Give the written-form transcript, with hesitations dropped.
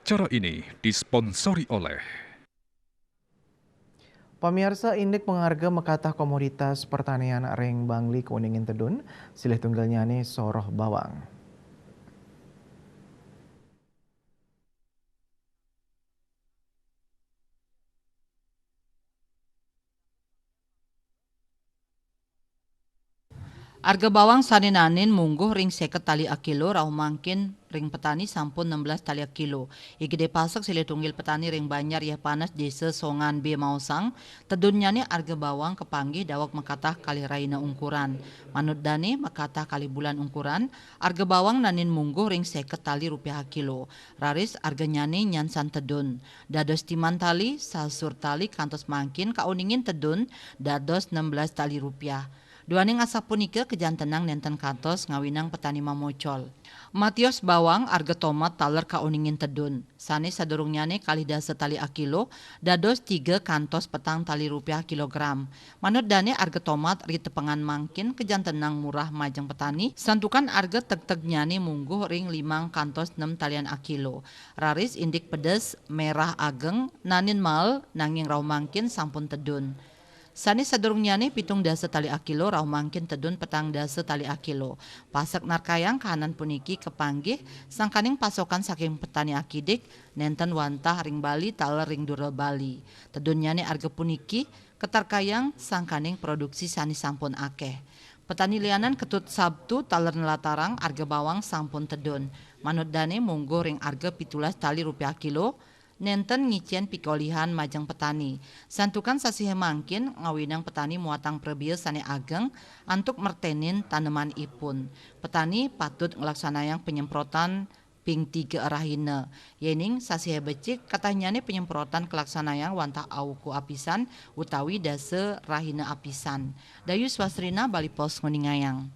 Acara ini disponsori oleh Pemirsa indek pengharga mekatah komoditas pertanian Reng Bangli Kuningin Tedun, silih tunggalnya nih soroh bawang. Harga bawang saninanin mungguh ring 50 tali akilo rau mangkin ring petani sampun 16 tali akilo. Igede pasok sile tunggil petani ring Banyar ya panas desa Songan B Mausang. Tedunnya nih harga bawang kepanggih dawak mekatah kali raina ungkuran. Manut dani mekatah kali bulan ungkuran. Harga bawang nanin mungguh ring 50 tali rupiah kilo. Raris harganya nih nyansan tedun. Dados timan tali, sasur tali kantos mangkin kauningin tedun dados 16 tali rupiah. Duaning asapunika kejantenang nenten kantos ngawinang petani mamocol. Matios bawang arga tomat taler kauningin tedun. Sane sadurungnyane kali dasa tali akilo dados 3 kantos petang tali rupiah kilogram. Manut dane arga tomat ritepengan mangkin kejantenang murah majeng petani. Santukan arga teg-tegnyane mungguh ring 5 kantos 6 talian akilo. Raris indik pedes merah ageng nanin mal nanging raw mangkin sampun tedun. Sani sadurungnyane pitung dasa tali akilo rau mangkin tedun petang dasa tali akilo. Pasak narkayang kahanan puniki kepanggih sangkaning pasokan saking petani akidik nenten wantah ring Bali taler ring Durel Bali. Tedunnyane arga puniki ketarkayang sangkaning produksi sani sampun akeh. Petani lianan ketut Sabtu taler nelatarang arga bawang sampun tedun. Manut dane munggo ring arga 17 tali rupiah kilo. Nenten ngician pikolihan majang petani. Santukan sasihe mangkin ngawinang petani muatang prebieu sane ageng antuk mertenin tanaman ipun. Petani patut ngelaksanayang penyemprotan ping 3 arahina. Yening sasihe becik katanyane penyemprotan kelaksanayang wantah auku apisan utawi dase rahina apisan. Dayu Swasrina Bali Pos Nguningayang.